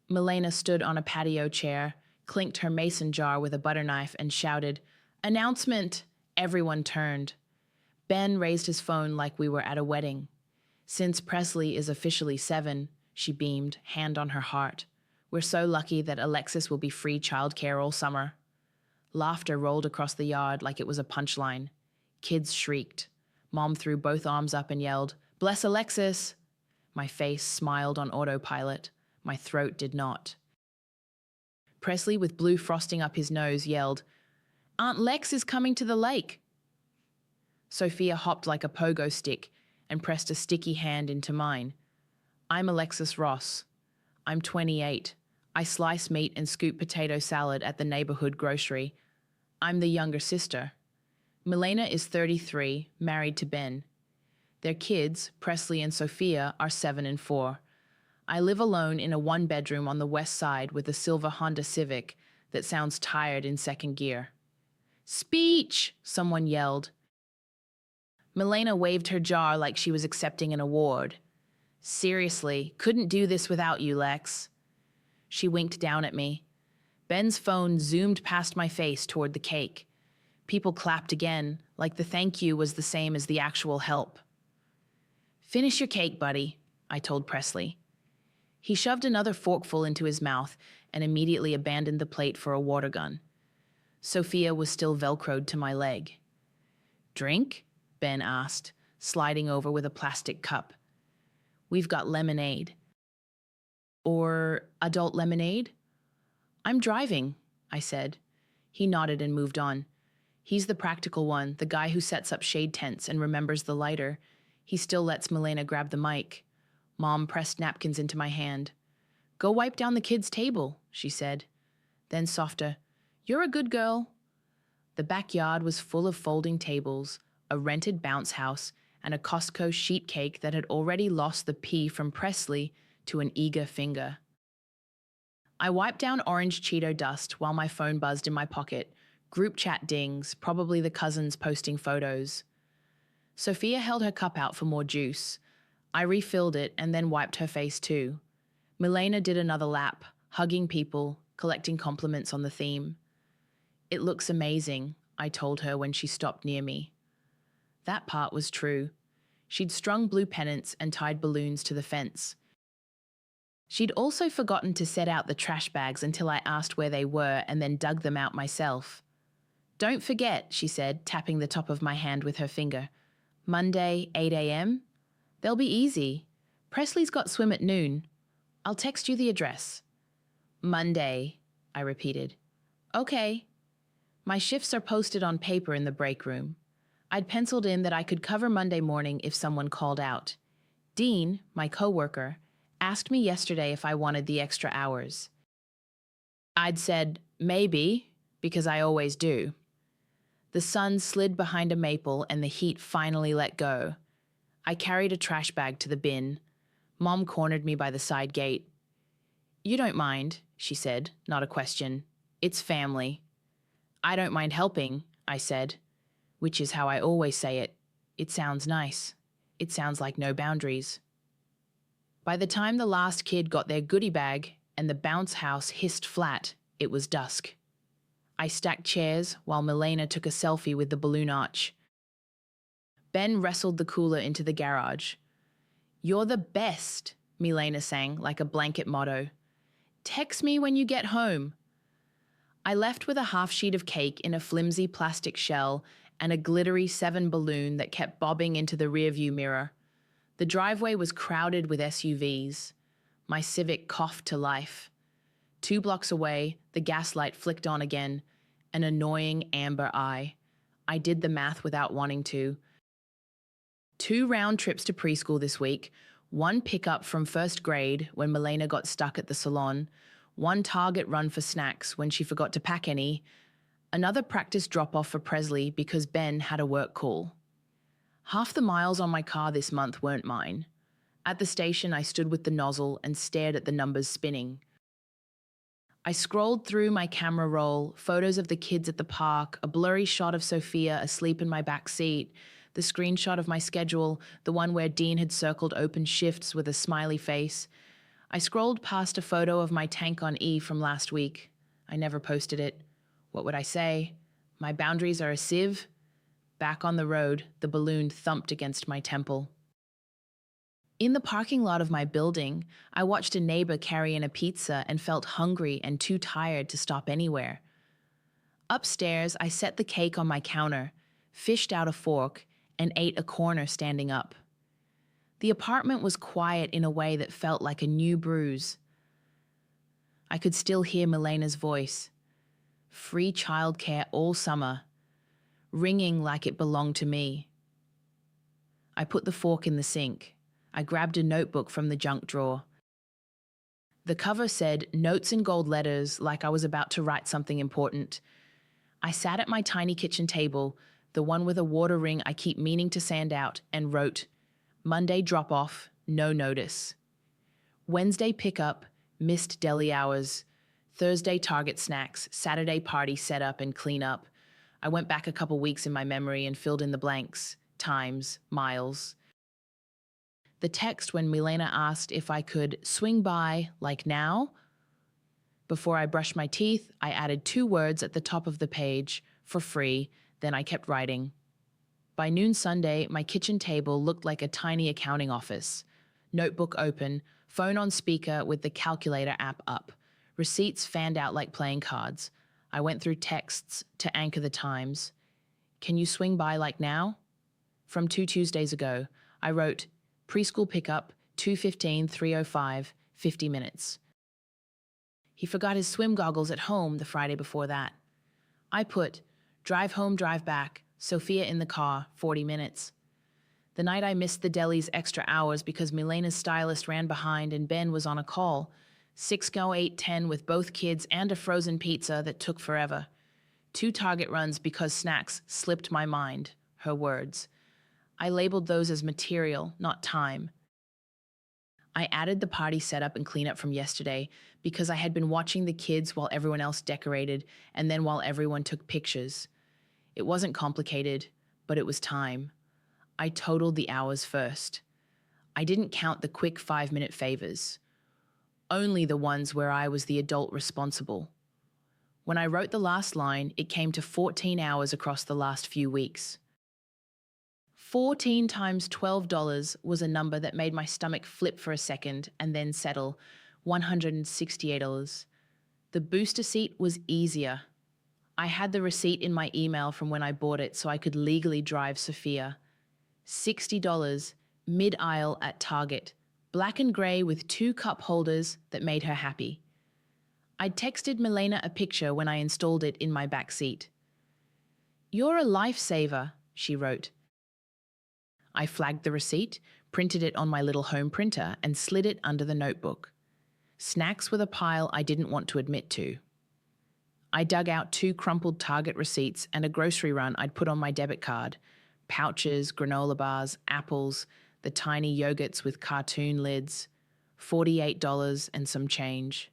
Milena stood on a patio chair, clinked her mason jar with a butter knife, and shouted, "Announcement!" Everyone turned. Ben raised his phone like we were at a wedding. "Since Presley is officially 7, she beamed, hand on her heart. "We're so lucky that Alexis will be free childcare all summer." Laughter rolled across the yard like it was a punchline. Kids shrieked. Mom threw both arms up and yelled, "Bless Alexis!" My face smiled on autopilot. My throat did not. Presley, with blue frosting up his nose, yelled, "Aunt Lex is coming to the lake." Sophia hopped like a pogo stick and pressed a sticky hand into mine. "I'm Alexis Ross. I'm 28. I slice meat and scoop potato salad at the neighborhood grocery. I'm the younger sister. Milena is 33, married to Ben. Their kids, Presley and Sophia, are 7 and 4. I live alone in a 1-bedroom on the west side with a silver Honda Civic that sounds tired in second gear." "Speech!" someone yelled. Milena waved her jar like she was accepting an award. "Seriously, couldn't do this without you, Lex." She winked down at me. Ben's phone zoomed past my face toward the cake. People clapped again, like the thank you was the same as the actual help. "Finish your cake, buddy," I told Presley. He shoved another forkful into his mouth and immediately abandoned the plate for a water gun. Sophia was still velcroed to my leg. "Drink?" Ben asked, sliding over with a plastic cup. "We've got lemonade." "Or adult lemonade?" "I'm driving," I said. He nodded and moved on. He's the practical one, the guy who sets up shade tents and remembers the lighter. He still lets Milena grab the mic. Mom pressed napkins into my hand. "Go wipe down the kids' table," she said. Then softer, "You're a good girl." The backyard was full of folding tables, a rented bounce house, and a Costco sheet cake that had already lost the P from Presley to an eager finger. I wiped down orange Cheeto dust while my phone buzzed in my pocket. Group chat dings, probably the cousins posting photos. Sophia held her cup out for more juice. I refilled it and then wiped her face too. Milena did another lap, hugging people, collecting compliments on the theme. "It looks amazing," I told her when she stopped near me. That part was true. She'd strung blue pennants and tied balloons to the fence. She'd also forgotten to set out the trash bags until I asked where they were and then dug them out myself. "Don't forget," she said, tapping the top of my hand with her finger. "Monday, 8 a.m.? They'll be easy. Presley's got swim at noon. I'll text you the address." "Monday," I repeated. "Okay." My shifts are posted on paper in the break room. I'd penciled in that I could cover Monday morning if someone called out. Dean, my coworker, asked me yesterday if I wanted the extra hours. I'd said, maybe, because I always do. The sun slid behind a maple and the heat finally let go. I carried a trash bag to the bin. Mom cornered me by the side gate. "You don't mind," she said, not a question. "It's family." "I don't mind helping," I said, which is how I always say it. It sounds nice. It sounds like no boundaries. By the time the last kid got their goodie bag and the bounce house hissed flat, it was dusk. I stacked chairs while Milena took a selfie with the balloon arch. Ben wrestled the cooler into the garage. "You're the best," Milena sang like a blanket motto. "Text me when you get home." I left with a half sheet of cake in a flimsy plastic shell and a glittery 7 balloon that kept bobbing into the rearview mirror. The driveway was crowded with SUVs. My Civic coughed to life. 2 blocks away, the gas light flicked on again, an annoying amber eye. I did the math without wanting to. 2 round trips to preschool this week, 1 pickup from first grade when Milena got stuck at the salon, 1 Target run for snacks when she forgot to pack any, another practice drop-off for Presley because Ben had a work call. Half the miles on my car this month weren't mine. At the station, I stood with the nozzle and stared at the numbers spinning. I scrolled through my camera roll, photos of the kids at the park, a blurry shot of Sophia asleep in my back seat, the screenshot of my schedule, the one where Dean had circled open shifts with a smiley face. I scrolled past a photo of my tank on E from last week. I never posted it. What would I say? My boundaries are a sieve. Back on the road, the balloon thumped against my temple. In the parking lot of my building, I watched a neighbor carry in a pizza and felt hungry and too tired to stop anywhere. Upstairs, I set the cake on my counter, fished out a fork, and ate a corner standing up. The apartment was quiet in a way that felt like a new bruise. I could still hear Milena's voice. Free childcare all summer, ringing like it belonged to me. I put the fork in the sink. I grabbed a notebook from the junk drawer. The cover said notes in gold letters like I was about to write something important. I sat at my tiny kitchen table, the one with a water ring I keep meaning to sand out, and wrote, Monday drop-off, no notice. Wednesday pickup, missed deli hours. Thursday Target snacks, Saturday party setup and clean up. I went back a couple weeks in my memory and filled in the blanks, times, miles. The text when Milena asked if I could swing by, like now. Before I brushed my teeth, I added 2 words at the top of the page, for free, then I kept writing. By noon Sunday, my kitchen table looked like a tiny accounting office. Notebook open, phone on speaker with the calculator app up. Receipts fanned out like playing cards. I went through texts to anchor the times. Can you swing by like now? From 2 Tuesdays ago, I wrote, preschool pickup, 2:15, 3:05, 50 minutes. He forgot his swim goggles at home the Friday before that. I put, drive home, drive back, Sophia in the car, 40 minutes. The night I missed the deli's extra hours because Milena's stylist ran behind and Ben was on a call. 6 go 8:10 with both kids and a frozen pizza that took forever. 2 Target runs because snacks slipped my mind, her words. I labeled those as material, not time. I added the party setup and cleanup from yesterday because I had been watching the kids while everyone else decorated and then while everyone took pictures. It wasn't complicated, but it was time. I totaled the hours first. I didn't count the quick 5-minute favors. Only the ones where I was the adult responsible. When I wrote the last line, it came to 14 hours across the last few weeks. 14 times $12 was a number that made my stomach flip for a second and then settle, $168. The booster seat was easier. I had the receipt in my email from when I bought it so I could legally drive Sophia. $60, mid-aisle at Target, black and grey with 2 cup holders that made her happy. I'd texted Milena a picture when I installed it in my back seat. You're a lifesaver, she wrote. I flagged the receipt, printed it on my little home printer, and slid it under the notebook. Snacks were the pile I didn't want to admit to. I dug out 2 crumpled Target receipts and a grocery run I'd put on my debit card. Pouches, granola bars, apples, the tiny yogurts with cartoon lids. $48 and some change.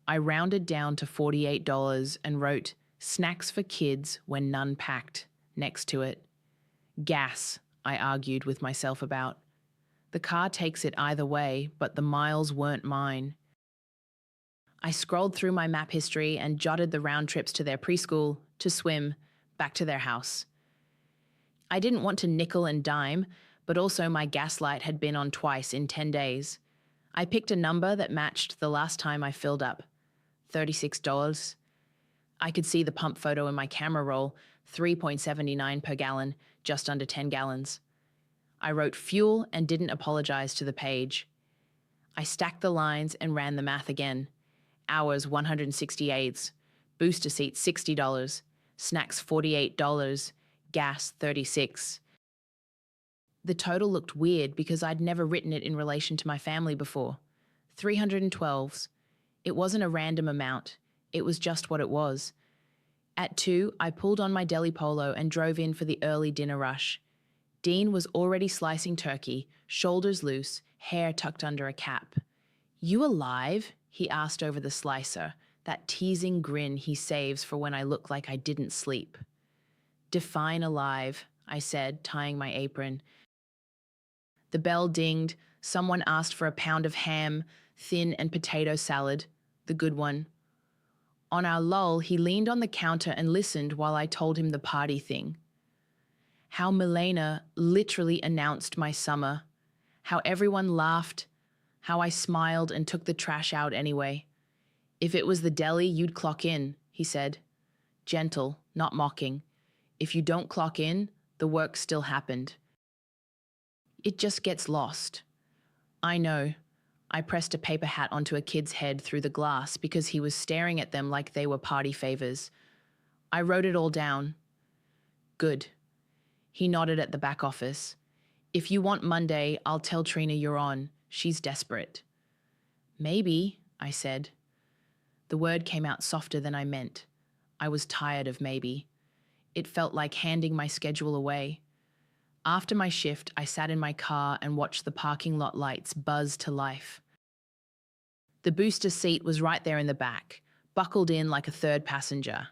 I rounded down to $48 and wrote, snacks for kids when none packed, next to it. Gas, I argued with myself about. The car takes it either way, but the miles weren't mine. I scrolled through my map history and jotted the round trips to their preschool, to swim, back to their house. I didn't want to nickel and dime, but also my gaslight had been on twice in 10 days. I picked a number that matched the last time I filled up, $36. I could see the pump photo in my camera roll, 3.79 per gallon, just under 10 gallons. I wrote fuel and didn't apologize to the page. I stacked the lines and ran the math again. Hours 168, booster seat $60, snacks $48, gas $36. The total looked weird because I'd never written it in relation to my family before. 312s. It wasn't a random amount. It was just what it was. At 2, I pulled on my deli polo and drove in for the early dinner rush. Dean was already slicing turkey, shoulders loose, hair tucked under a cap. You alive? He asked over the slicer, that teasing grin he saves for when I look like I didn't sleep. Define alive, I said, tying my apron. The bell dinged, someone asked for a pound of ham, thin and potato salad, the good one. On our lull, he leaned on the counter and listened while I told him the party thing. How Milena literally announced my summer. How everyone laughed. How I smiled and took the trash out anyway. If it was the deli, you'd clock in, he said. Gentle, not mocking. If you don't clock in, the work still happened. It just gets lost. I know. I pressed a paper hat onto a kid's head through the glass because he was staring at them like they were party favors. I wrote it all down. Good. He nodded at the back office. If you want Monday, I'll tell Trina you're on. She's desperate. Maybe, I said. The word came out softer than I meant. I was tired of maybe. It felt like handing my schedule away. After my shift, I sat in my car and watched the parking lot lights buzz to life. The booster seat was right there in the back, buckled in like a third passenger.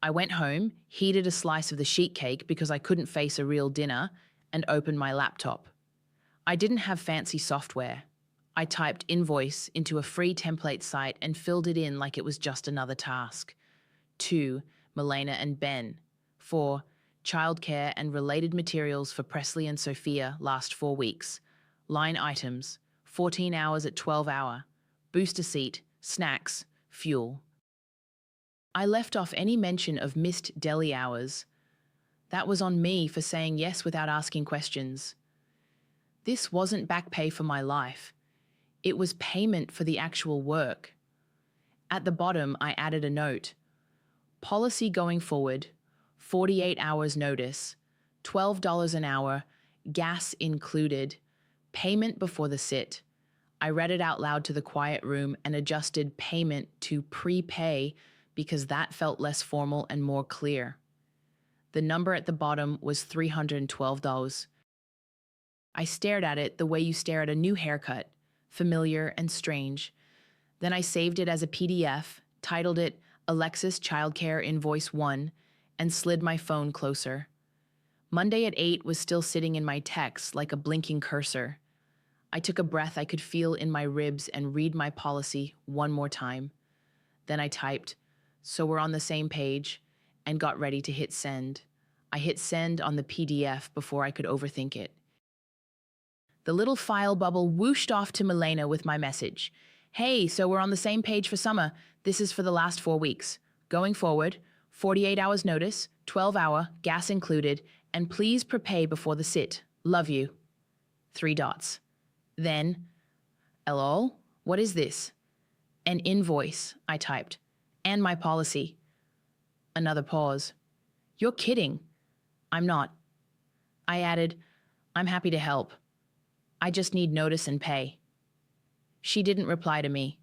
I went home, heated a slice of the sheet cake because I couldn't face a real dinner, and opened my laptop. I didn't have fancy software. I typed Invoice into a free template site and filled it in like it was just another task. 2, Milena and Ben. 4, childcare and related materials for Presley and Sophia last 4 weeks. Line items, 14 hours at 12 hour. Booster seat, snacks, fuel. I left off any mention of missed deli hours. That was on me for saying yes without asking questions. This wasn't back pay for my life. It was payment for the actual work. At the bottom, I added a note. Policy going forward, 48 hours notice, $12 an hour, gas included, payment before the sit. I read it out loud to the quiet room and adjusted payment to prepay because that felt less formal and more clear. The number at the bottom was $312. I stared at it the way you stare at a new haircut, familiar and strange. Then I saved it as a PDF, titled it Alexis Childcare Invoice 1, and slid my phone closer. Monday at 8 was still sitting in my text like a blinking cursor. I took a breath I could feel in my ribs and read my policy one more time. Then I typed, so we're on the same page, and got ready to hit send. I hit send on the PDF before I could overthink it. The little file bubble whooshed off to Milena with my message. Hey, so we're on the same page for summer. This is for the last 4 weeks. Going forward, 48 hours notice, 12 hour, gas included, and please prepay before the sit. Love you. 3 dots. Then, lol, what is this? An invoice, I typed, and my policy. Another pause. You're kidding. I'm not. I added, I'm happy to help. I just need notice and pay. She didn't reply to me.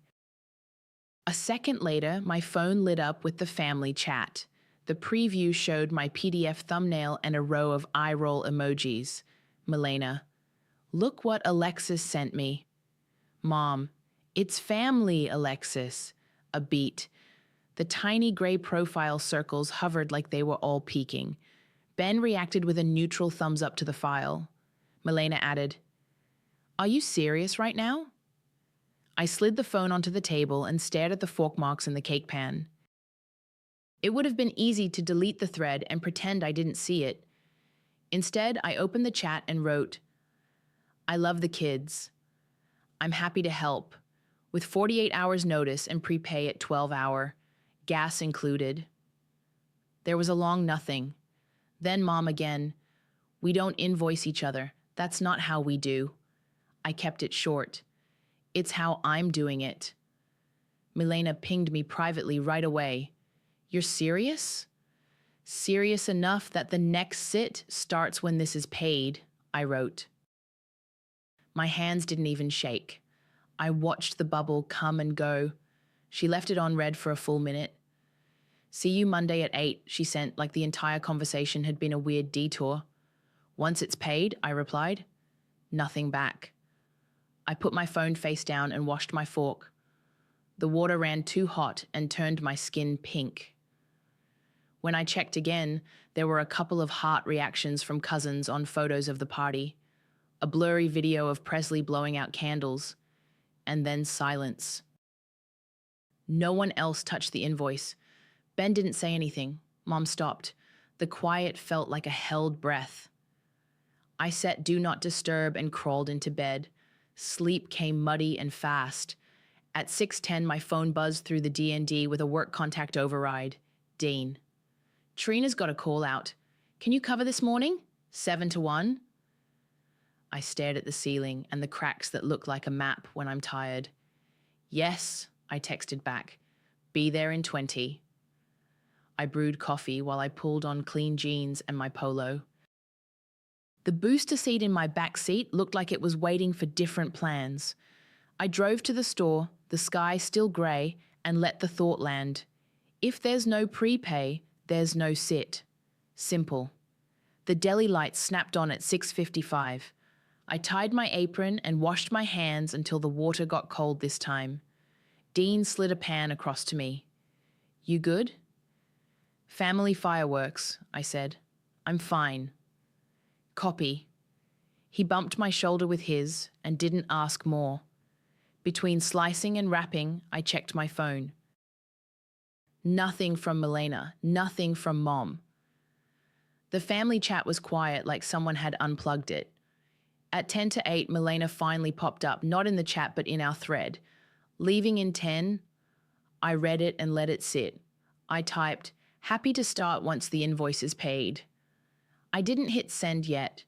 A second later, my phone lit up with the family chat. The preview showed my PDF thumbnail and a row of eye roll emojis. Milena. Look what Alexis sent me. Mom. It's family, Alexis. A beat. The tiny gray profile circles hovered like they were all peeking. Ben reacted with a neutral thumbs up to the file. Milena added, Are you serious right now? I slid the phone onto the table and stared at the fork marks in the cake pan. It would have been easy to delete the thread and pretend I didn't see it. Instead, I opened the chat and wrote, I love the kids. I'm happy to help. With 48 hours notice and prepay at 12 hour, gas included. There was a long nothing. Then Mom again, we don't invoice each other. That's not how we do. I kept it short. It's how I'm doing it. Milena pinged me privately right away. You're serious? Serious enough that the next sit starts when this is paid, I wrote. My hands didn't even shake. I watched the bubble come and go. She left it on red for a full minute. See you Monday at 8, she sent like the entire conversation had been a weird detour. Once it's paid, I replied. Nothing back. I put my phone face down and washed my fork. The water ran too hot and turned my skin pink. When I checked again, there were a couple of heart reactions from cousins on photos of the party. A blurry video of Presley blowing out candles. and then silence. No one else touched the invoice. Ben didn't say anything. Mom stopped. The quiet felt like a held breath. I set do not disturb and crawled into bed. Sleep came muddy and fast. At 6:10, my phone buzzed through the D&D with a work contact override. Dean. Trina's got a call out. Can you cover this morning? 7 to 1? I stared at the ceiling and the cracks that look like a map when I'm tired. Yes, I texted back. Be there in 20. I brewed coffee while I pulled on clean jeans and my polo. The booster seat in my back seat looked like it was waiting for different plans. I drove to the store, the sky still grey, and let the thought land. If there's no prepay, there's no sit. Simple. The deli lights snapped on at 6:55. I tied my apron and washed my hands until the water got cold this time. Dean slid a pan across to me. You good? Family fireworks, I said. I'm fine. Copy. He bumped my shoulder with his and didn't ask more. Between slicing and wrapping, I checked my phone. Nothing from Milena, nothing from Mom. The family chat was quiet, like someone had unplugged it. At 10 to 8, Milena finally popped up, not in the chat but in our thread. Leaving in 10, I read it and let it sit. I typed, happy to start once the invoice is paid. I didn't hit send yet.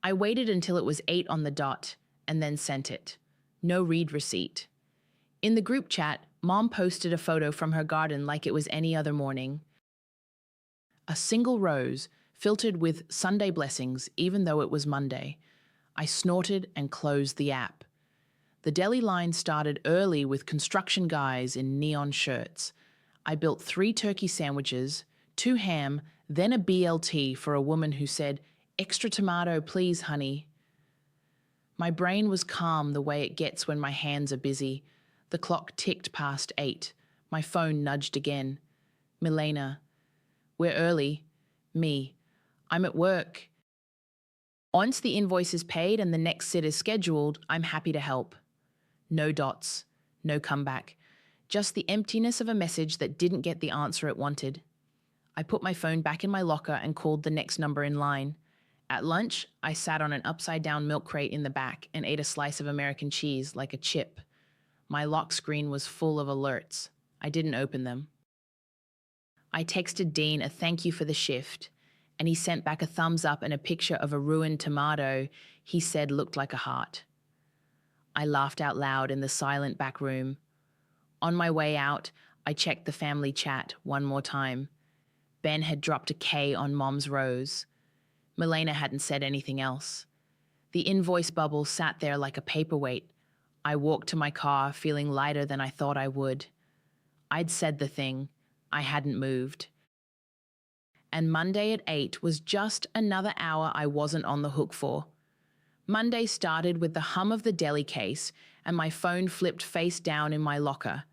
I waited until it was 8 on the dot and then sent it. No read receipt. In the group chat, Mom posted a photo from her garden like it was any other morning. A single rose, filtered with Sunday blessings even though it was Monday. I snorted and closed the app. The deli line started early with construction guys in neon shirts. I built 3 turkey sandwiches, 2 ham, then a BLT for a woman who said, extra tomato, please, honey. My brain was calm the way it gets when my hands are busy. The clock ticked past 8. My phone nudged again. Milena. We're early. Me. I'm at work. Once the invoice is paid and the next sit is scheduled, I'm happy to help. No dots. No comeback. Just the emptiness of a message that didn't get the answer it wanted. I put my phone back in my locker and called the next number in line. At lunch, I sat on an upside-down milk crate in the back and ate a slice of American cheese like a chip. My lock screen was full of alerts. I didn't open them. I texted Dean a thank you for the shift, and he sent back a thumbs up and a picture of a ruined tomato he said looked like a heart. I laughed out loud in the silent back room. On my way out, I checked the family chat one more time. Ben had dropped a K on Mom's rose. Milena hadn't said anything else. The invoice bubble sat there like a paperweight. I walked to my car feeling lighter than I thought I would. I'd said the thing. I hadn't moved. And Monday at 8 was just another hour I wasn't on the hook for. Monday started with the hum of the deli case and my phone flipped face down in my locker.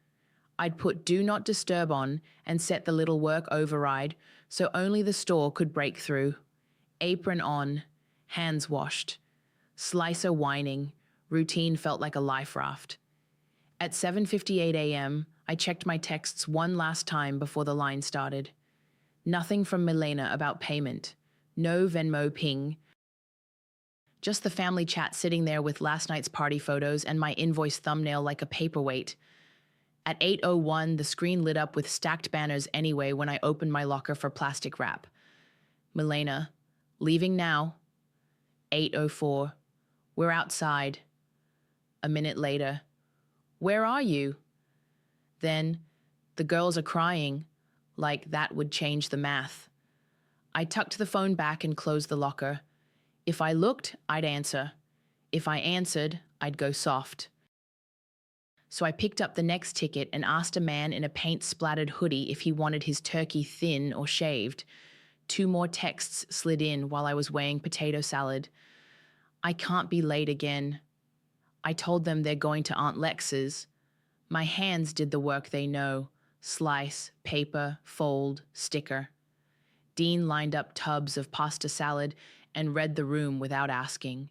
I'd put do not disturb on and set the little work override so only the store could break through. Apron on, hands washed. Slicer whining, routine felt like a life raft. At 7:58 a.m., I checked my texts one last time before the line started. Nothing from Milena about payment. No Venmo ping. Just the family chat sitting there with last night's party photos and my invoice thumbnail like a paperweight. At 8:01, the screen lit up with stacked banners anyway when I opened my locker for plastic wrap. Milena, leaving now. 8:04, we're outside. A minute later, where are you? Then, the girls are crying, like that would change the math. I tucked the phone back and closed the locker. If I looked, I'd answer. If I answered, I'd go soft. So I picked up the next ticket and asked a man in a paint-splattered hoodie if he wanted his turkey thin or shaved. 2 more texts slid in while I was weighing potato salad. I can't be late again. I told them they're going to Aunt Lex's. My hands did the work they know. Slice, paper, fold, sticker. Dean lined up tubs of pasta salad and read the room without asking.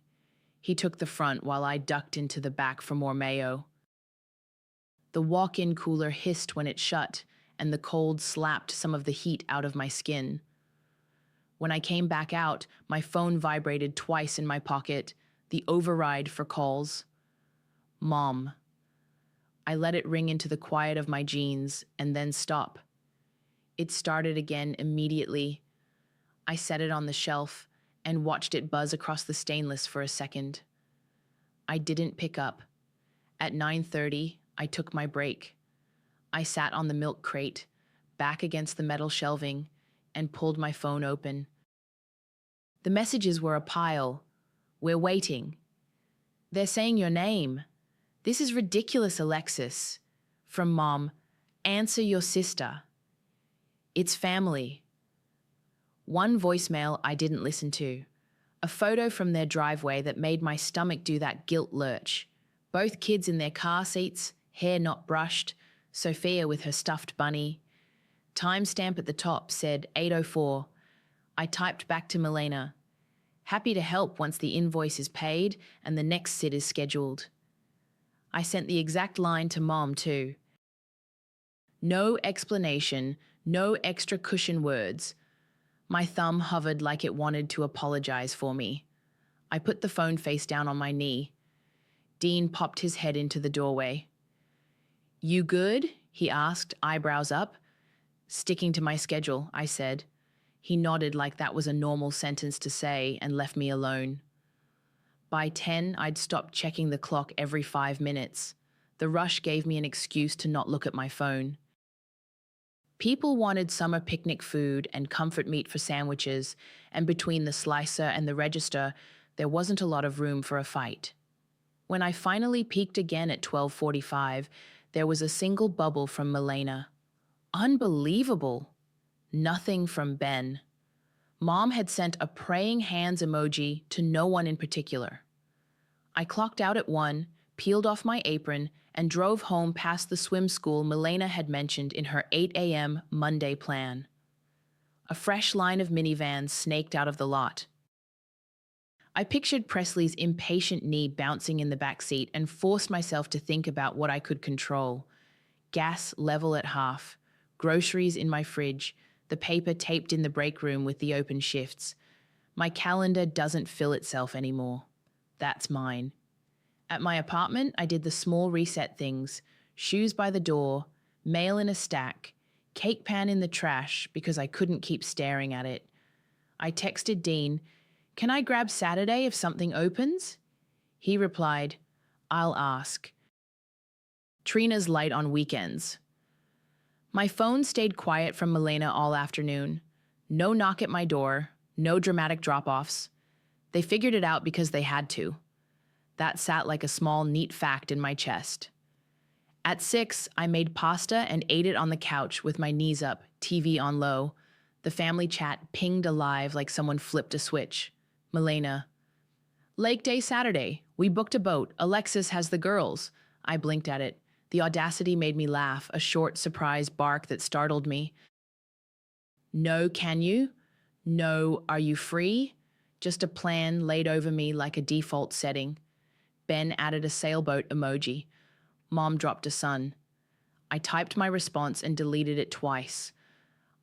He took the front while I ducked into the back for more mayo. The walk-in cooler hissed when it shut, and the cold slapped some of the heat out of my skin. When I came back out, my phone vibrated twice in my pocket, the override for calls. Mom. I let it ring into the quiet of my jeans and then stop. It started again immediately. I set it on the shelf and watched it buzz across the stainless for a second. I didn't pick up. At 9:30, I took my break. I sat on the milk crate, back against the metal shelving, and pulled my phone open. The messages were a pile. We're waiting. They're saying your name. This is ridiculous, Alexis. From Mom, answer your sister. It's family. One voicemail I didn't listen to. A photo from their driveway that made my stomach do that guilt lurch. Both kids in their car seats, hair not brushed, Sophia with her stuffed bunny. Timestamp at the top said 8:04. I typed back to Milena. Happy to help once the invoice is paid and the next sit is scheduled. I sent the exact line to Mom too. No explanation, no extra cushion words. My thumb hovered like it wanted to apologize for me. I put the phone face down on my knee. Dean popped his head into the doorway. You good? He asked, eyebrows up. Sticking to my schedule, I said. He nodded like that was a normal sentence to say and left me alone. By 10, I'd stopped checking the clock every 5 minutes. The rush gave me an excuse to not look at my phone. People wanted summer picnic food and comfort meat for sandwiches, and between the slicer and the register, there wasn't a lot of room for a fight. When I finally peeked again at 12:45, there was a single bubble from Milena. Unbelievable. Nothing from Ben. Mom had sent a praying hands emoji to no one in particular. I clocked out at 1, peeled off my apron, and drove home past the swim school Milena had mentioned in her 8 a.m. Monday plan. A fresh line of minivans snaked out of the lot. I pictured Presley's impatient knee bouncing in the back seat and forced myself to think about what I could control. Gas level at half, groceries in my fridge, the paper taped in the break room with the open shifts. My calendar doesn't fill itself anymore. That's mine. At my apartment, I did the small reset things: shoes by the door, mail in a stack, cake pan in the trash because I couldn't keep staring at it. I texted Dean, "Can I grab Saturday if something opens?" He replied, "I'll ask. Trina's light on weekends." My phone stayed quiet from Milena all afternoon. No knock at my door, no dramatic drop-offs. They figured it out because they had to. That sat like a small, neat fact in my chest. At 6, I made pasta and ate it on the couch with my knees up, TV on low. The family chat pinged alive like someone flipped a switch. Milena. Lake Day Saturday. We booked a boat. Alexis has the girls. I blinked at it. The audacity made me laugh, a short, surprised bark that startled me. No, can you? No, are you free? Just a plan laid over me like a default setting. Ben added a sailboat emoji. Mom dropped a sun. I typed my response and deleted it twice.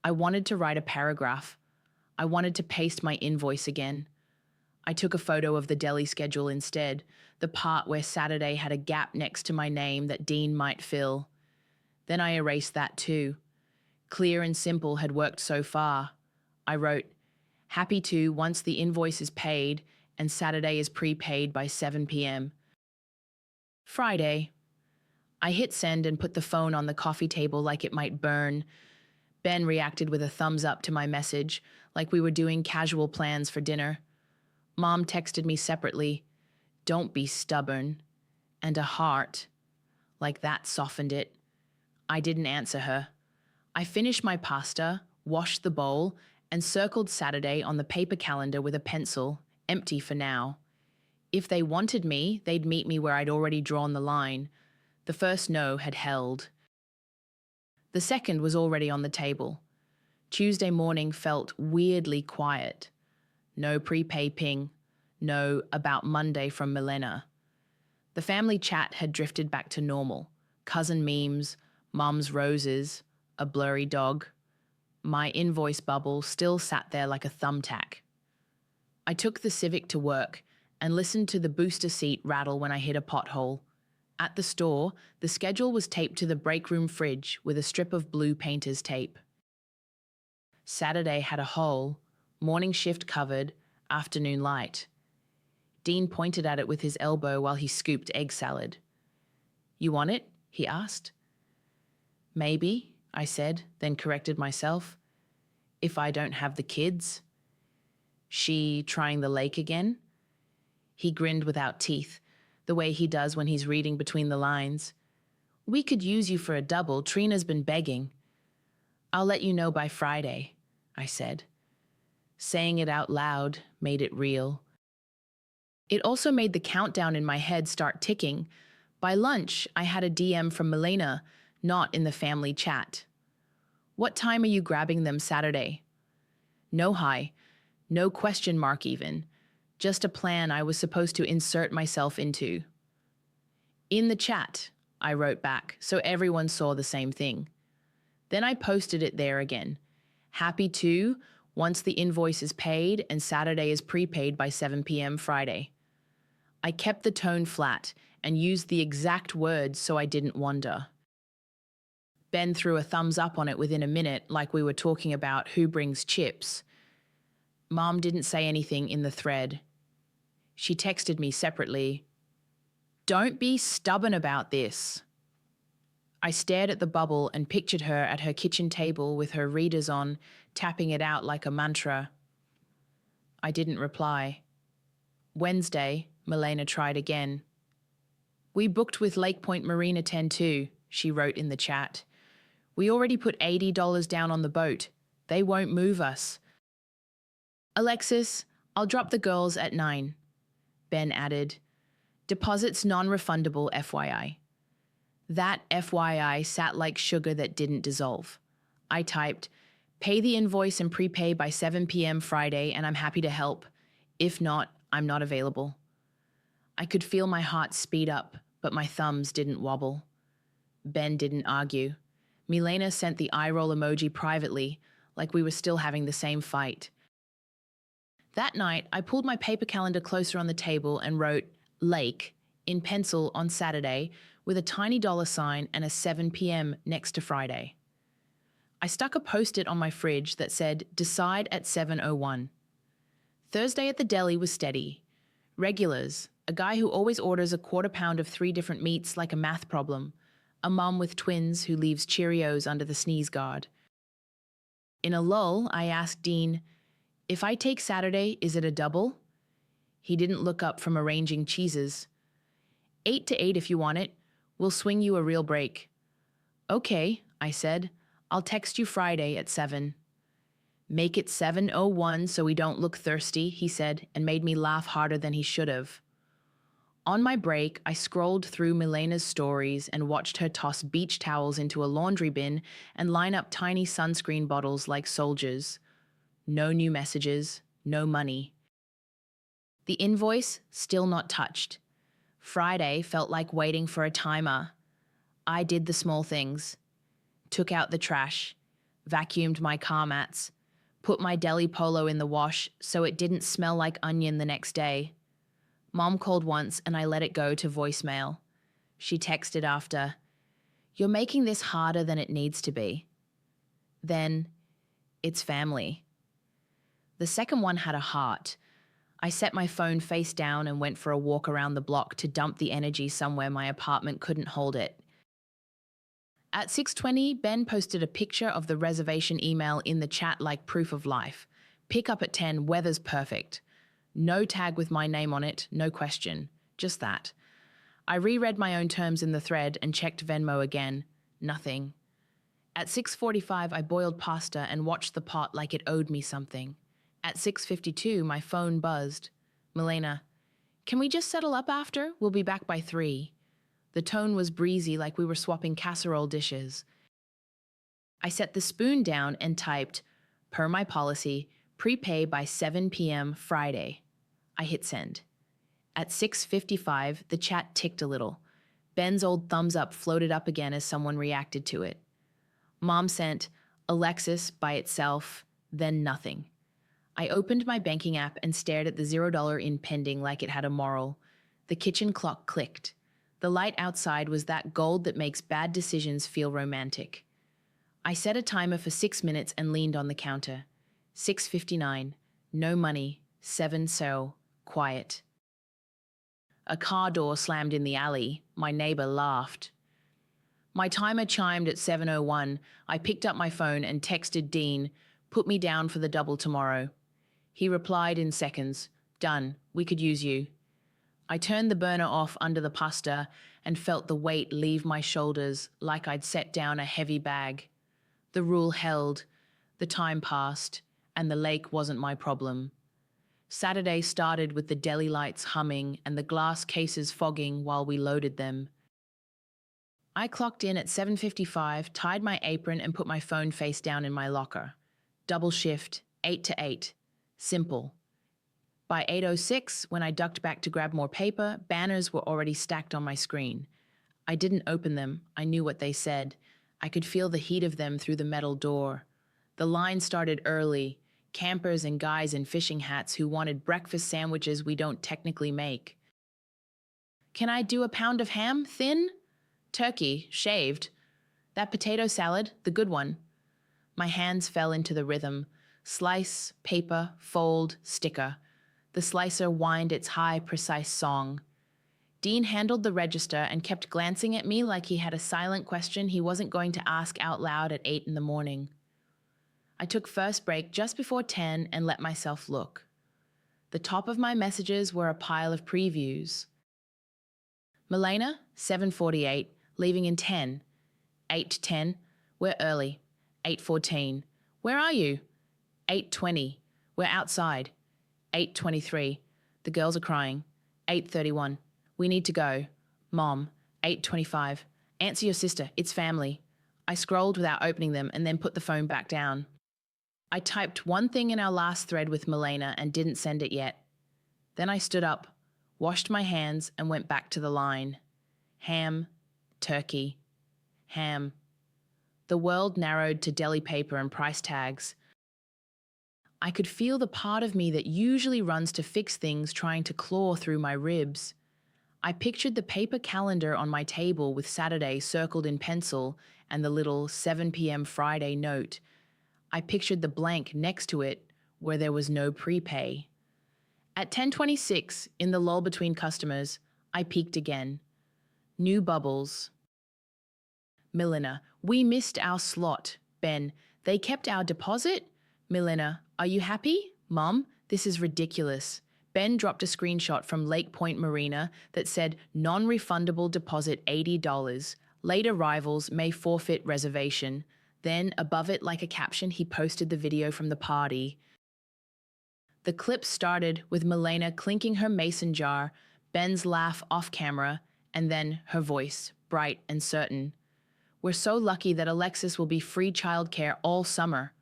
I wanted to write a paragraph. I wanted to paste my invoice again. I took a photo of the deli schedule instead, the part where Saturday had a gap next to my name that Dean might fill. Then I erased that too. Clear and simple had worked so far. I wrote, happy to once the invoice is paid and Saturday is prepaid by 7 p.m. Friday. I hit send and put the phone on the coffee table like it might burn. Ben reacted with a thumbs up to my message, like we were doing casual plans for dinner. Mom texted me separately, "Don't be stubborn," and a heart. Like that softened it. I didn't answer her. I finished my pasta, washed the bowl, and circled Saturday on the paper calendar with a pencil, empty for now. If they wanted me, they'd meet me where I'd already drawn the line. The first no had held. The second was already on the table. Tuesday morning felt weirdly quiet. No prepay ping. No about Monday from Milena. The family chat had drifted back to normal. cousin memes, mum's roses, a blurry dog. My invoice bubble still sat there like a thumbtack. I took the Civic to work and listened to the booster seat rattle when I hit a pothole. At the store, the schedule was taped to the break room fridge with a strip of blue painter's tape. Saturday had a hole, morning shift covered, afternoon light. Dean pointed at it with his elbow while he scooped egg salad. "You want it?" he asked. "Maybe," I said, then corrected myself. "If I don't have the kids." "She trying the lake again?" He grinned without teeth, the way he does when he's reading between the lines. "We could use you for a double. Trina's been begging." "I'll let you know by Friday," I said. Saying it out loud made it real. It also made the countdown in my head start ticking. By lunch, I had a DM from Milena, not in the family chat. "What time are you grabbing them Saturday?" No hi, no question mark even. Just a plan I was supposed to insert myself into. "In the chat," I wrote back, so everyone saw the same thing. Then I posted it there again. "Happy to, once the invoice is paid and Saturday is prepaid by 7 p.m. Friday." I kept the tone flat and used the exact words so I didn't wander. Ben threw a thumbs up on it within a minute, like we were talking about who brings chips. Mom didn't say anything in the thread. She texted me separately, "Don't be stubborn about this." I stared at the bubble and pictured her at her kitchen table with her readers on, tapping it out like a mantra. I didn't reply. Wednesday, Milena tried again. "We booked with Lake Point Marina 10-2, she wrote in the chat. "We already put $80 down on the boat. They won't move us." "Alexis, I'll drop the girls at 9. Ben added. "Deposits non-refundable, FYI. That FYI sat like sugar that didn't dissolve. I typed, "Pay the invoice and prepay by 7 p.m. Friday and I'm happy to help. If not, I'm not available." I could feel my heart speed up, but my thumbs didn't wobble. Ben didn't argue. Milena sent the eye roll emoji privately, like we were still having the same fight. That night, I pulled my paper calendar closer on the table and wrote "Lake" in pencil on Saturday with a tiny $sign and a 7 p.m. next to Friday. I stuck a post-it on my fridge that said "Decide at 7:01. Thursday at the deli was steady. Regulars, a guy who always orders a quarter pound of 3 different meats like a math problem, a mum with twins who leaves Cheerios under the sneeze guard. In a lull, I asked Dean, "If I take Saturday, is it a double?" He didn't look up from arranging cheeses. 8 to 8 if you want it. We'll swing you a real break." "Okay," I said. "I'll text you Friday at 7. "Make it 7:01 so we don't look thirsty," he said, and made me laugh harder than he should have. On my break, I scrolled through Milena's stories and watched her toss beach towels into a laundry bin and line up tiny sunscreen bottles like soldiers. No new messages, no money. The invoice still not touched. Friday felt like waiting for a timer. I did the small things. Took out the trash, vacuumed my car mats, put my deli polo in the wash so it didn't smell like onion the next day. Mom called once and I let it go to voicemail. She texted after, "You're making this harder than it needs to be." Then, "It's family." The second one had a heart. I set my phone face down and went for a walk around the block to dump the energy somewhere my apartment couldn't hold it. At 6:20, Ben posted a picture of the reservation email in the chat like proof of life. "Pick up at 10, weather's perfect." No tag with my name on it, no question. Just that. I reread my own terms in the thread and checked Venmo again. Nothing. At 6:45, I boiled pasta and watched the pot like it owed me something. At 6:52, my phone buzzed. "Milena, can we just settle up after? We'll be back by 3. The tone was breezy like we were swapping casserole dishes. I set the spoon down and typed, "Per my policy, prepay by 7 p.m. Friday." I hit send. At 6:55, the chat ticked a little. Ben's old thumbs up floated up again as someone reacted to it. Mom sent Alexis by itself, then nothing. I opened my banking app and stared at the $0 in pending like it had a moral. The kitchen clock clicked. The light outside was that gold that makes bad decisions feel romantic. I set a timer for 6 minutes and leaned on the counter. 6:59. No money. 7 so. Quiet. A car door slammed in the alley. My neighbor laughed. My timer chimed at 7:01. I picked up my phone and texted Dean, "Put me down for the double tomorrow." He replied in seconds, "Done. We could use you." I turned the burner off under the pasta and felt the weight leave my shoulders like I'd set down a heavy bag. The rule held, the time passed, and the lake wasn't my problem. Saturday started with the deli lights humming and the glass cases fogging while we loaded them. I clocked in at 7:55, tied my apron and put my phone face down in my locker. Double shift, 8 to 8. Simple. By 8:06, when I ducked back to grab more paper, banners were already stacked on my screen. I didn't open them. I knew what they said. I could feel the heat of them through the metal door. The line started early. Campers and guys in fishing hats who wanted breakfast sandwiches we don't technically make. "Can I do a pound of ham, thin? Turkey, shaved. That potato salad, the good one." My hands fell into the rhythm. Slice, paper, fold, sticker. The slicer whined its high, precise song. Dean handled the register and kept glancing at me like he had a silent question he wasn't going to ask out loud at 8 in the morning. I took first break just before 10 and let myself look. The top of my messages were a pile of previews. Milena, 7:48, leaving in 10. 8 to 10, we're early. 8:14, where are you? 8:20, we're outside. 8:23, the girls are crying. 8:31, we need to go. Mom, 8:25, answer your sister, it's family. I scrolled without opening them and then put the phone back down. I typed one thing in our last thread with Milena and didn't send it yet. Then I stood up, washed my hands and went back to the line. Ham, turkey, ham. The world narrowed to deli paper and price tags. I could feel the part of me that usually runs to fix things trying to claw through my ribs. I pictured the paper calendar on my table with Saturday circled in pencil and the little 7 p.m. Friday note. I pictured the blank next to it where there was no prepay. At 10:26, in the lull between customers, I peeked again. New bubbles. Milena, we missed our slot. Ben, they kept our deposit? Milena, are you happy? Mom, this is ridiculous. Ben dropped a screenshot from Lake Point Marina that said non-refundable deposit $80. Late arrivals may forfeit reservation. Then, above it like a caption, he posted the video from the party. The clip started with Milena clinking her mason jar, Ben's laugh off camera, and then her voice, bright and certain. We're so lucky that Alexis will be free childcare all summer.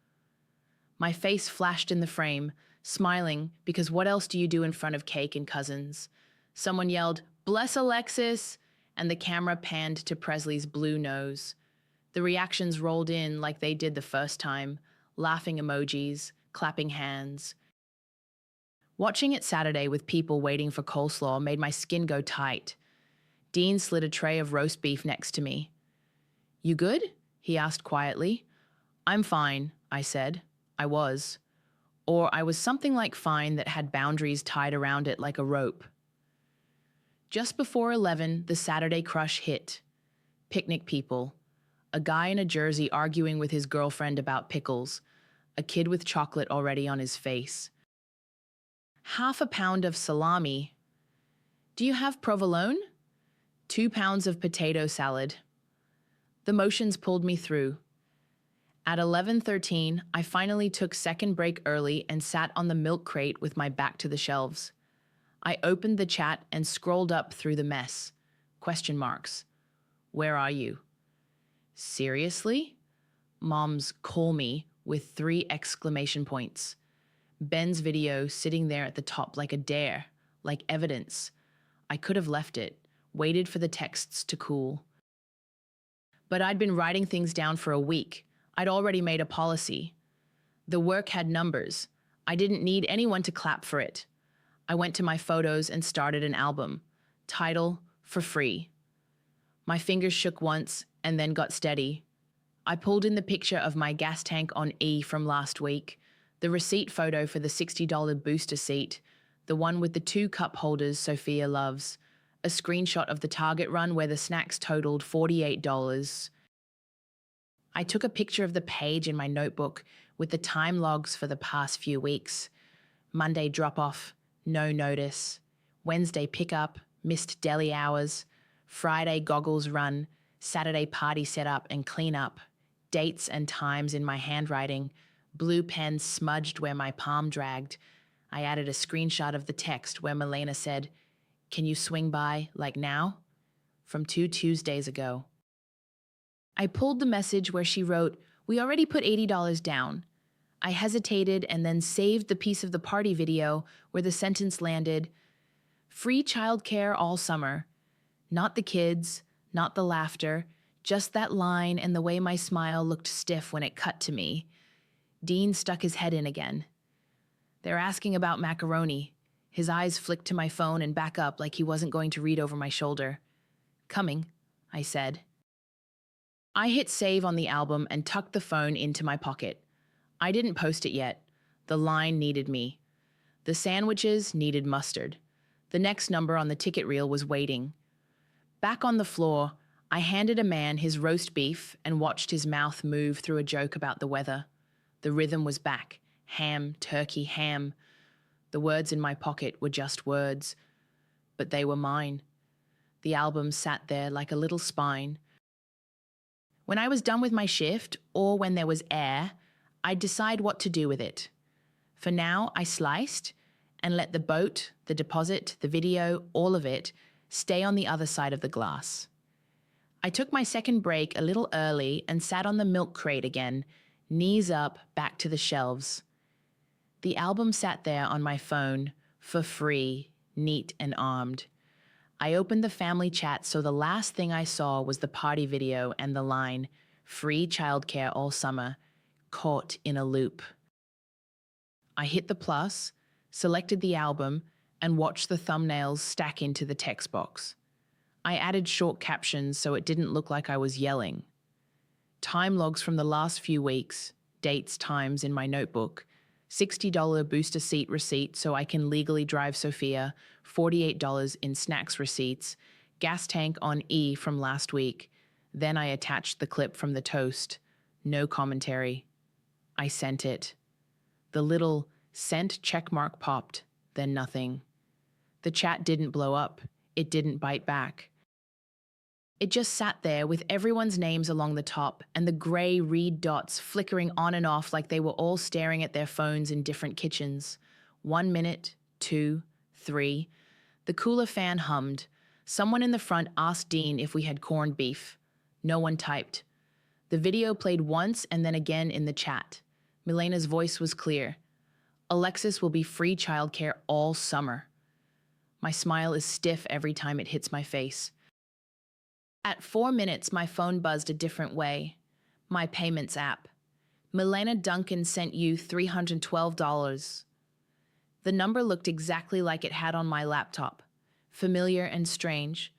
My face flashed in the frame, smiling because what else do you do in front of cake and cousins? Someone yelled, "Bless Alexis!" and the camera panned to Presley's blue nose. The reactions rolled in like they did the first time, laughing emojis, clapping hands. Watching it Saturday with people waiting for coleslaw made my skin go tight. Dean slid a tray of roast beef next to me. "You good?" he asked quietly. "I'm fine," I said. I was. Or I was something like fine that had boundaries tied around it like a rope. Just before 11, the Saturday crush hit. Picnic people. A guy in a jersey arguing with his girlfriend about pickles. A kid with chocolate already on his face. Half a pound of salami. Do you have provolone? 2 pounds of potato salad. The motions pulled me through. At 11:13, I finally took second break early and sat on the milk crate with my back to the shelves. I opened the chat and scrolled up through the mess. Question marks. Where are you? Seriously? Mom's call me with 3 exclamation points. Ben's video sitting there at the top like a dare, like evidence. I could have left it. waited for the texts to cool. But I'd been writing things down for a week. I'd already made a policy. The work had numbers. I didn't need anyone to clap for it. I went to my photos and started an album. Title, For Free. My fingers shook once and then got steady. I pulled in the picture of my gas tank on E from last week, the receipt photo for the $60 booster seat, the one with the 2 cup holders Sophia loves, a screenshot of the Target run where the snacks totaled $48. I took a picture of the page in my notebook with the time logs for the past few weeks. Monday drop-off, no notice. Wednesday pickup, missed deli hours. Friday goggles run. Saturday party setup and cleanup. Dates and times in my handwriting. Blue pen smudged where my palm dragged. I added a screenshot of the text where Milena said, "Can you swing by, like now?" From 2 Tuesdays ago. I pulled the message where she wrote, "We already put $80 down." I hesitated and then saved the piece of the party video where the sentence landed, "Free childcare all summer." Not the kids, not the laughter, just that line and the way my smile looked stiff when it cut to me. Dean stuck his head in again. "They're asking about macaroni." His eyes flicked to my phone and back up like he wasn't going to read over my shoulder. "Coming," I said. I hit save on the album and tucked the phone into my pocket. I didn't post it yet. The line needed me. The sandwiches needed mustard. The next number on the ticket reel was waiting. Back on the floor, I handed a man his roast beef and watched his mouth move through a joke about the weather. The rhythm was back. Ham, turkey, ham. The words in my pocket were just words, but they were mine. The album sat there like a little spine. When I was done with my shift, or when there was air, I'd decide what to do with it. For now, I sliced and let the boat, the deposit, the video, all of it, stay on the other side of the glass. I took my second break a little early and sat on the milk crate again, knees up, back to the shelves. The album sat there on my phone, for free, neat and armed. I opened the family chat so the last thing I saw was the party video and the line, "Free childcare all summer, caught in a loop." I hit the plus, selected the album, and watched the thumbnails stack into the text box. I added short captions so it didn't look like I was yelling. Time logs from the last few weeks, dates, times in my notebook, $60 booster seat receipt so I can legally drive Sophia, $48 in snacks receipts, gas tank on E from last week. Then I attached the clip from the toast. No commentary. I sent it. The little sent checkmark popped, then nothing. The chat didn't blow up. It didn't bite back. It just sat there with everyone's names along the top and the grey read dots flickering on and off like they were all staring at their phones in different kitchens. 1 minute, 2, 3. The cooler fan hummed. Someone in the front asked Dean if we had corned beef. No one typed. The video played once and then again in the chat. Milena's voice was clear. "Alexis will be free childcare all summer." My smile is stiff every time it hits my face. At 4 minutes, my phone buzzed a different way. My payments app. "Milena Duncan sent you $312. The number looked exactly like it had on my laptop. Familiar and strange.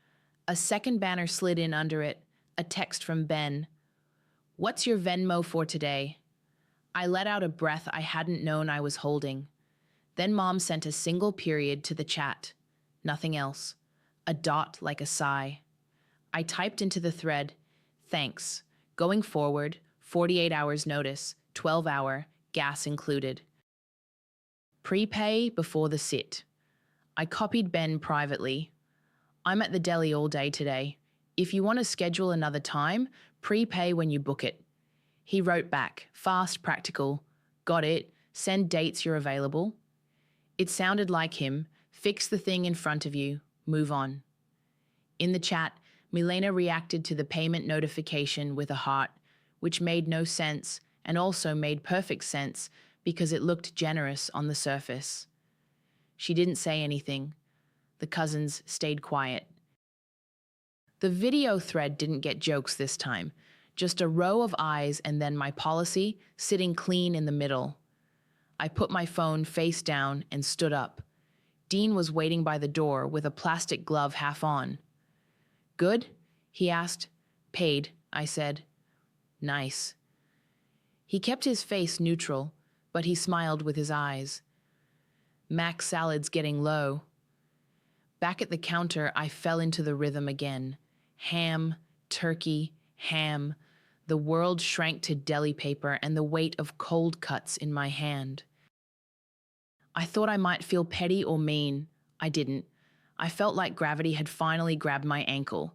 A second banner slid in under it, a text from Ben. "What's your Venmo for today?" I let out a breath I hadn't known I was holding. Then Mom sent a single period to the chat. Nothing else. A dot like a sigh. I typed into the thread, "Thanks. Going forward, 48 hours notice, 12-hour, gas included. Prepay before the sit." I copied Ben privately. "I'm at the deli all day today. If you want to schedule another time, prepay when you book it." He wrote back, fast, practical. "Got it. Send dates you're available." It sounded like him. "Fix the thing in front of you. Move on." In the chat, Milena reacted to the payment notification with a heart, which made no sense and also made perfect sense because it looked generous on the surface. She didn't say anything. The cousins stayed quiet. The video thread didn't get jokes this time, just a row of eyes and then my policy sitting clean in the middle. I put my phone face down and stood up. Dean was waiting by the door with a plastic glove half on. Good? He asked. Paid, I said. Nice. He kept his face neutral, but he smiled with his eyes. Mac salad's getting low. Back at the counter, I fell into the rhythm again. Ham, turkey, ham. The world shrank to deli paper and the weight of cold cuts in my hand. I thought I might feel petty or mean. I didn't. I felt like gravity had finally grabbed my ankle.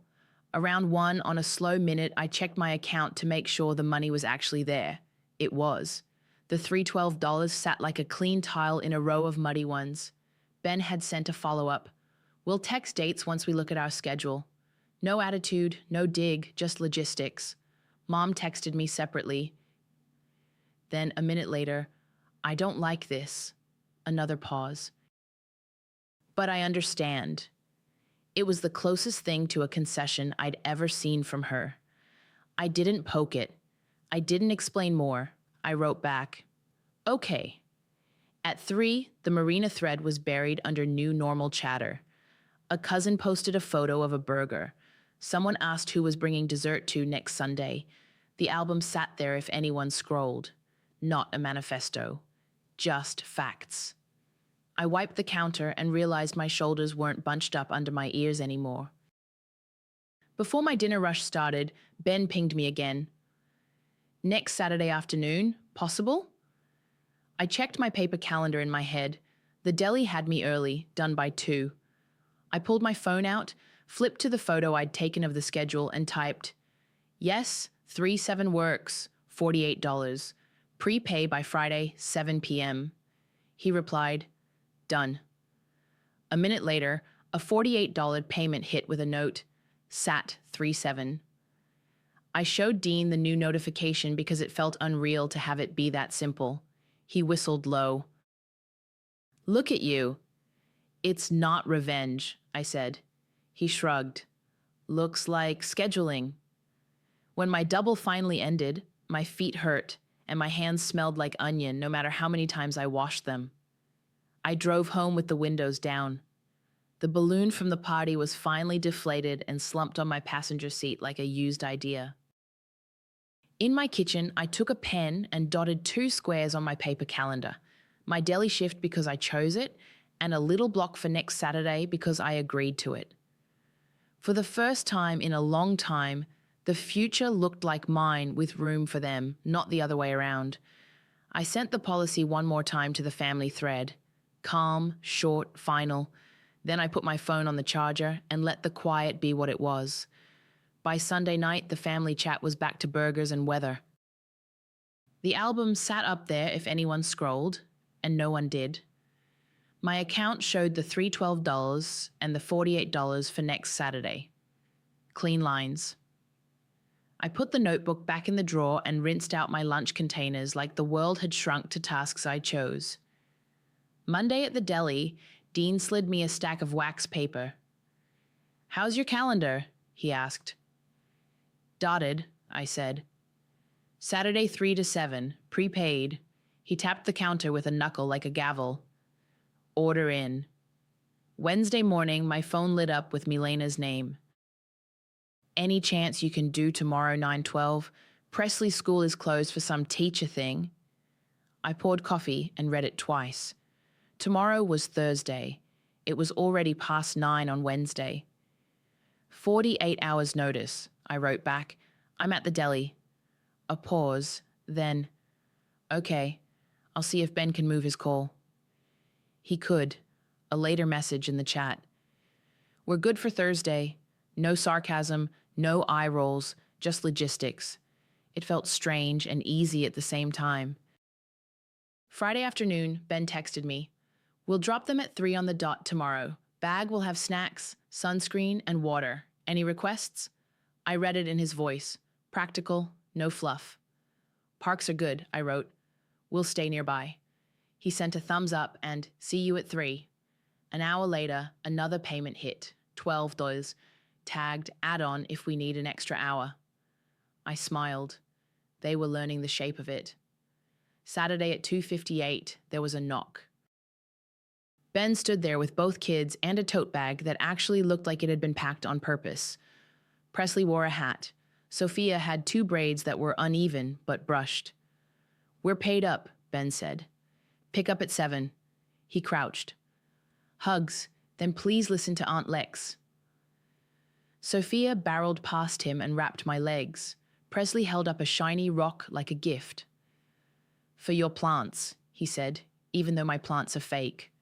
Around 1 on a slow minute, I checked my account to make sure the money was actually there. It was. The $312 sat like a clean tile in a row of muddy ones. Ben had sent a follow-up. We'll text dates once we look at our schedule. No attitude, no dig, just logistics. Mom texted me separately. Then, a minute later, I don't like this. Another pause. But I understand. It was the closest thing to a concession I'd ever seen from her. I didn't poke it. I didn't explain more. I wrote back, okay. At 3, the Marina thread was buried under new normal chatter. A cousin posted a photo of a burger. Someone asked who was bringing dessert to next Sunday. The album sat there if anyone scrolled. Not a manifesto. Just facts. I wiped the counter and realized my shoulders weren't bunched up under my ears anymore. Before my dinner rush started, Ben pinged me again. Next Saturday afternoon, possible? I checked my paper calendar in my head. The deli had me early, done by 2. I pulled my phone out, flipped to the photo I'd taken of the schedule and typed, yes, 3/7 works, $48. Prepay by Friday, 7 p.m. He replied, done. A minute later, a $48 payment hit with a note, sat 3/7. I showed Dean the new notification because it felt unreal to have it be that simple. He whistled low. Look at you. It's not revenge, I said. He shrugged. Looks like scheduling. When my double finally ended, my feet hurt and my hands smelled like onion no matter how many times I washed them. I drove home with the windows down. The balloon from the party was finally deflated and slumped on my passenger seat like a used idea. In my kitchen, I took a pen and dotted 2 squares on my paper calendar. My deli shift because I chose it, and a little block for next Saturday because I agreed to it. For the first time in a long time, the future looked like mine with room for them, not the other way around. I sent the policy one more time to the family thread. Calm, short, final. Then I put my phone on the charger and let the quiet be what it was. By Sunday night, the family chat was back to burgers and weather. The album sat up there if anyone scrolled, and no one did. My account showed the $312 and the $48 for next Saturday. Clean lines. I put the notebook back in the drawer and rinsed out my lunch containers like the world had shrunk to tasks I chose. Monday at the deli, Dean slid me a stack of wax paper. How's your calendar? He asked. Dotted, I said. Saturday 3 to 7, prepaid. He tapped the counter with a knuckle like a gavel. Order in. Wednesday morning, my phone lit up with Milena's name. Any chance you can do tomorrow 9:12? Presley School is closed for some teacher thing. I poured coffee and read it twice. Tomorrow was Thursday. It was already past 9 on Wednesday. 48 hours notice, I wrote back. I'm at the deli. A pause, then, okay, I'll see if Ben can move his call. He could. A later message in the chat. We're good for Thursday. No sarcasm, no eye rolls, just logistics. It felt strange and easy at the same time. Friday afternoon, Ben texted me. We'll drop them at 3 on the dot tomorrow. Bag will have snacks, sunscreen, and water. Any requests? I read it in his voice. Practical, no fluff. Parks are good, I wrote. We'll stay nearby. He sent a thumbs up and see you at 3. An hour later, another payment hit, $12. tagged add-on if we need an extra hour. I smiled. They were learning the shape of it. Saturday at 2:58, there was a knock. Ben stood there with both kids and a tote bag that actually looked like it had been packed on purpose. Presley wore a hat. Sophia had 2 braids that were uneven but brushed. "We're paid up," Ben said. "Pick up at 7. He crouched. "Hugs, then please listen to Aunt Lex." Sophia barreled past him and wrapped my legs. Presley held up a shiny rock like a gift. "For your plants," he said, "even though my plants are fake."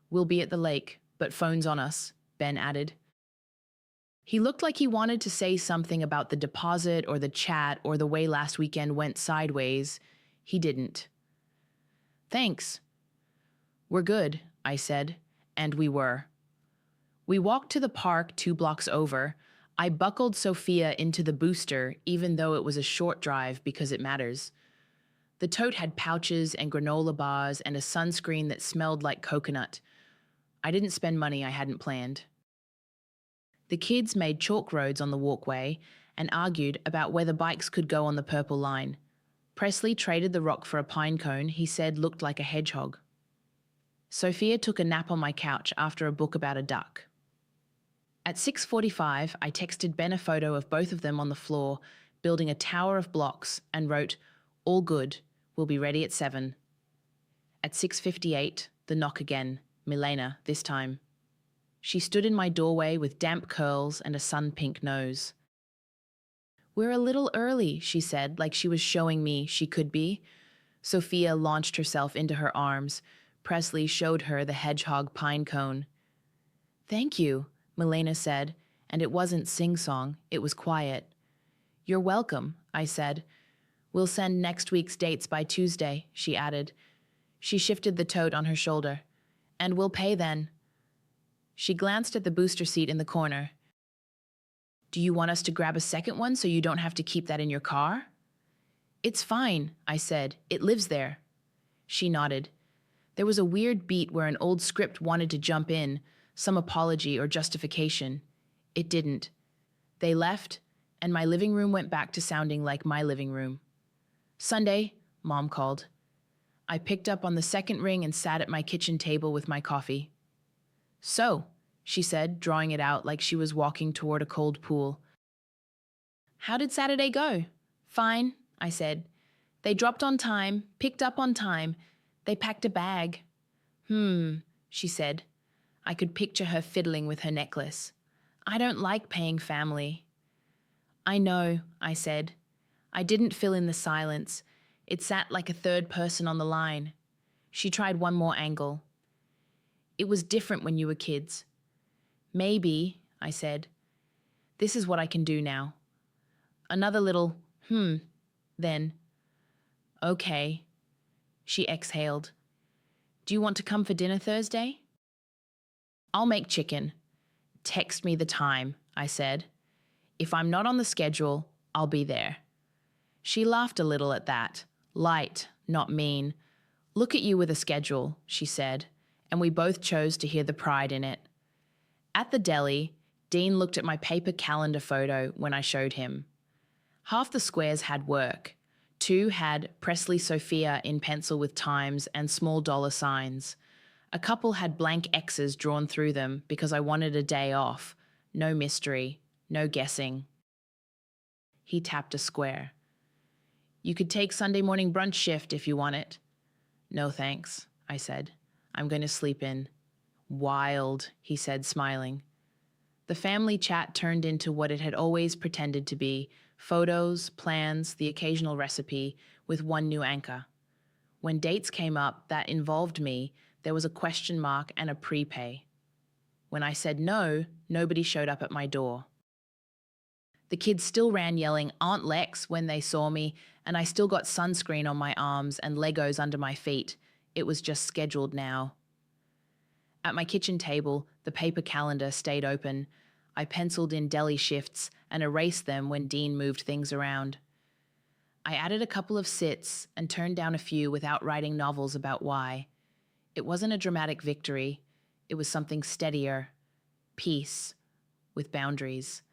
"We'll be at the lake, but phone's on us," Ben added. He looked like he wanted to say something about the deposit or the chat or the way last weekend went sideways. He didn't. "Thanks." "We're good," I said, and we were. We walked to the park 2 blocks over. I buckled Sophia into the booster, even though it was a short drive because it matters. The tote had pouches and granola bars and a sunscreen that smelled like coconut. I didn't spend money I hadn't planned. The kids made chalk roads on the walkway and argued about whether bikes could go on the purple line. Presley traded the rock for a pine cone he said looked like a hedgehog. Sophia took a nap on my couch after a book about a duck. At 6:45, I texted Ben a photo of both of them on the floor, building a tower of blocks, and wrote, "All good, we'll be ready at 7. At 6:58, the knock again, Milena this time. She stood in my doorway with damp curls and a sun-pink nose. "We're a little early," she said, like she was showing me she could be. Sophia launched herself into her arms. Presley showed her the hedgehog pine cone. "Thank you," Milena said, and it wasn't sing-song, it was quiet. "You're welcome," I said. "We'll send next week's dates by Tuesday," she added. She shifted the tote on her shoulder. "And we'll pay then." She glanced at the booster seat in the corner. "Do you want us to grab a second one so you don't have to keep that in your car?" "It's fine," I said. "It lives there." She nodded. There was a weird beat where an old script wanted to jump in, some apology or justification. It didn't. They left, and my living room went back to sounding like my living room. "Sunday," Mom called. I picked up on the second ring and sat at my kitchen table with my coffee. "So," she said, drawing it out like she was walking toward a cold pool. "How did Saturday go?" "Fine," I said. "They dropped on time, picked up on time. They packed a bag." She said. I could picture her fiddling with her necklace. "I don't like paying family." "I know," I said. I didn't fill in the silence. It sat like a third person on the line. She tried one more angle. "It was different when you were kids." "Maybe," I said. "This is what I can do now." Another little, then. "Okay." She exhaled. "Do you want to come for dinner Thursday?" "I'll make chicken." "Text me the time," I said. "If I'm not on the schedule, I'll be there." She laughed a little at that. Light, not mean. "Look at you with a schedule," she said, and we both chose to hear the pride in it. At the deli, Dean looked at my paper calendar photo when I showed him. Half the squares had work. 2 had Presley Sophia in pencil with times and small dollar signs. A couple had blank X's drawn through them because I wanted a day off. No mystery, no guessing. He tapped a square. "You could take Sunday morning brunch shift if you want it." "No thanks," I said. "I'm going to sleep in." "Wild," he said, smiling. The family chat turned into what it had always pretended to be: photos, plans, the occasional recipe, with one new anchor. When dates came up that involved me, there was a question mark and a prepay. When I said no, nobody showed up at my door. The kids still ran yelling "Aunt Lex" when they saw me, and I still got sunscreen on my arms and Legos under my feet. It was just scheduled now. At my kitchen table, the paper calendar stayed open. I penciled in deli shifts and erased them when Dean moved things around. I added a couple of sits and turned down a few without writing novels about why. It wasn't a dramatic victory. It was something steadier. Peace. with boundaries.